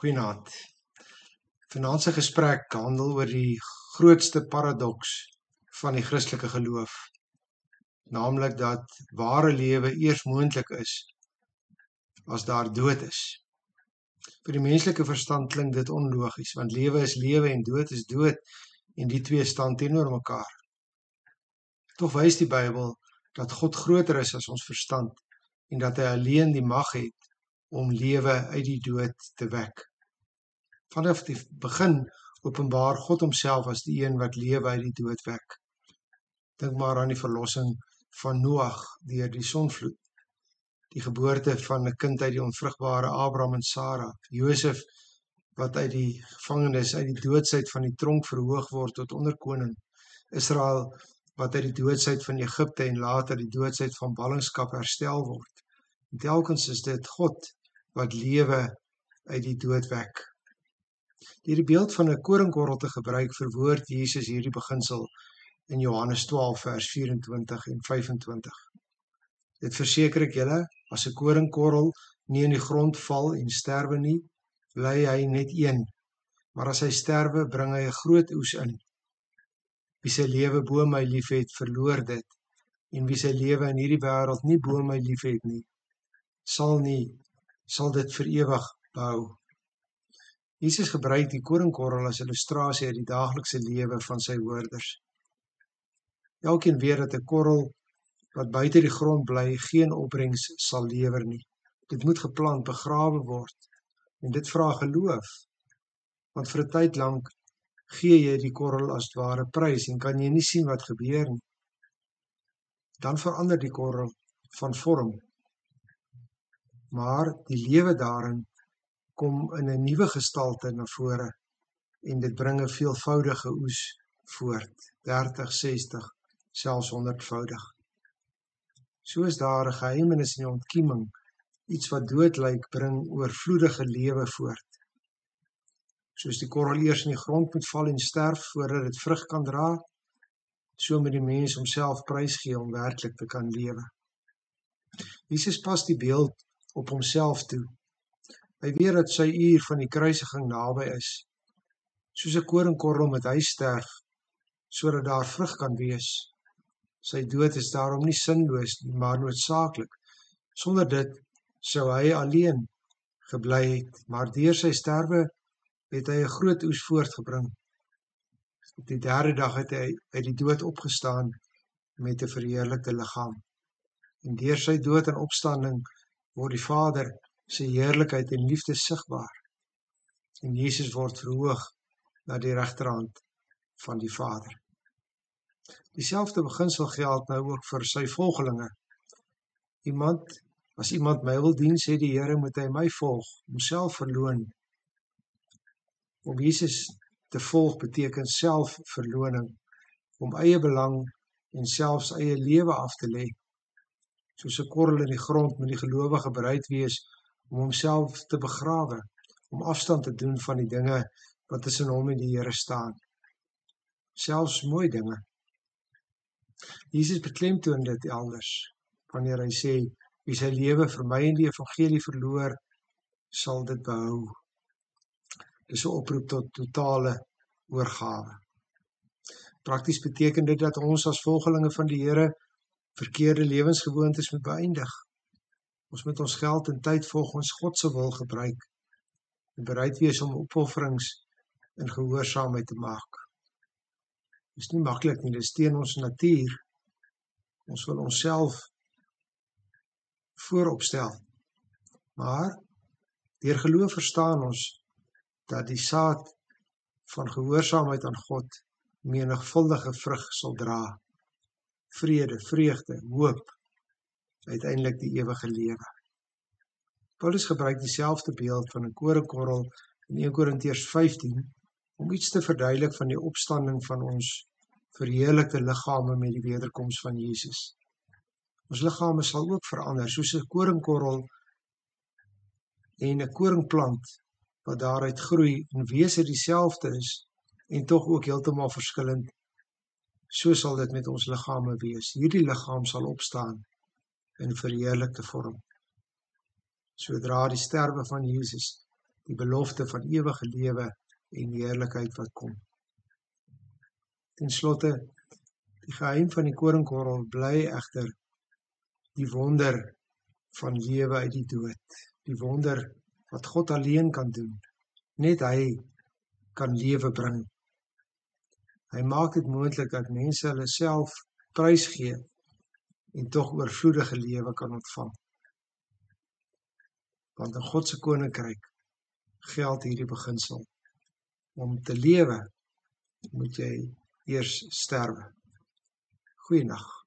Goeienaand. Vanaand se gesprek handel oor die grootste paradoks van die Christelike geloof, naamlik dat ware lewe eers moontlik is as daar dood is. Vir die menslike verstand klink dit onlogies, want lewe is lewe en dood is dood en die twee staan teenoor mekaar. Tog wys die Bybel dat God groter is as ons verstand en dat hy alleen die mag het om lewe uit die dood te wek. Vanaf die begin openbaar God homself as die een wat lewe uit die dood wek. Dink maar aan die verlossing van Noag deur die sonvloed, die geboorte van 'n kind uit die onvrugbare Abraham en Sara, Josef wat uit die gevangenis, uit die doodsheid van die tronk verhoog word tot onderkoning, Israel wat uit die doodsheid van Egipte en later die doodsheid van ballingskap herstel word. En telkens is dit God wat lewe uit die dood wek. Deur die beeld van 'n koringkorrel te gebruik, verwoord Jesus hierdie beginsel in Johannes 12 vers 24 en 25. Dit verseker ek julle, as 'n koringkorrel nie in die grond val en sterwe nie, bly hy net een, maar as hy sterwe, bring hy 'n groot oes in. Wie sy lewe bo my liefhet, verloor dit, en wie sy lewe in hierdie wêreld nie bo my liefhet nie, sal dit vir ewig behou. Jesus gebruik die koringkorrel as illustrasie uit die daaglikse lewe van sy hoorders. Elkeen weet dat 'n korrel wat buite die grond bly geen opbrengs sal lewer nie. Dit moet geplant, begrawe word, en dit vra geloof, want vir 'n tyd lank gee jy die korrel as ware prys en kan jy nie sien wat gebeur nie. Dan verander die korrel van vorm, maar die lewe daarin kom in 'n nuwe gestalte na vore en dit bring 'n veelvoudige oes voort, 30, 60, selfs 100voudig. So is daar 'n geheimenis in die ontkieming, iets wat dood lyk, bring oorvloedige lewe voort. Soos die korrel eers in die grond moet val en sterf voordat dit vrug kan dra, so moet die mens homself prysgee om werklik te kan lewe. Jesus pas die beeld op homself toe. Hy weet dat sy uur van die kruisiging naby is. Soos 'n koringkorrel moet hy sterf, sodat daar vrug kan wees. Sy dood is daarom nie sinloos nie, maar noodsaaklik. Sonder dit sou hy alleen gebly het, maar deur sy sterwe het hy 'n groot oes voortgebring. Op die derde dag het hy uit die dood opgestaan met 'n verheerlikte liggaam. En deur sy dood en opstanding word die Vader sy heerlikheid en liefde sigbaar. En Jesus word verhoog na die regterhand van die Vader. Dieselfde beginsel geld nou ook vir sy volgelinge. As iemand my wil dien, sê die Here, moet hy my volg, homself verloon. Om Jesus te volg beteken selfverloning, om eie belang en selfs eie lewe af te lê. Soos 'n korrel in die grond moet die gelowige bereid wees om homself te begrawe, om afstand te doen van die dinge wat tussen hom en die Here staan. Selfs mooi dinge. Jesus beklemtoon dit elders, wanneer hy sê, wie sy lewe vir my en die evangelie verloor, sal dit behou. Dis 'n oproep tot totale oorgawe. Prakties beteken dit dat ons as volgelinge van die Here verkeerde lewensgewoontes moet beëindig. Ons moet ons geld en tyd volgens God se wil gebruik en bereid wees om opofferings in gehoorsaamheid te maak. Dis nie maklik nie, dis teen ons natuur. Ons wil onsself vooropstel. Maar deur geloof verstaan ons dat die saad van gehoorsaamheid aan God menigvuldige vrug sal dra. Vrede, vreugde, hoop, uiteindelik die ewige lewe. Paulus gebruik dieselfde beeld van 'n koringkorrel in 1 Korintiërs 15 om iets te verduidelik van die opstanding van ons verheerlikte liggame met die wederkoms van Jesus. Ons liggame sal ook verander, soos 'n koringkorrel en 'n koringplant wat daaruit groei en wese dieselfde is en tog ook heeltemal verskillend. So sal dit met ons liggame wees. Hierdie liggaam sal opstaan in verheerlikte vorm. Sodra die sterwe van Jesus die belofte van ewige lewe en heerlikheid wat kom. Ten slotte, die geheim van die koringkorrel bly egter die wonder van lewe uit die dood, die wonder wat God alleen kan doen. Net hy kan lewe bring. Hy maak dit moontlik dat mense hulle self prysgee en tog oorvloedige lewe kan ontvang. Want in God se koninkryk geld hierdie beginsel. Om te lewe moet jy eers sterwe. Goeienaand.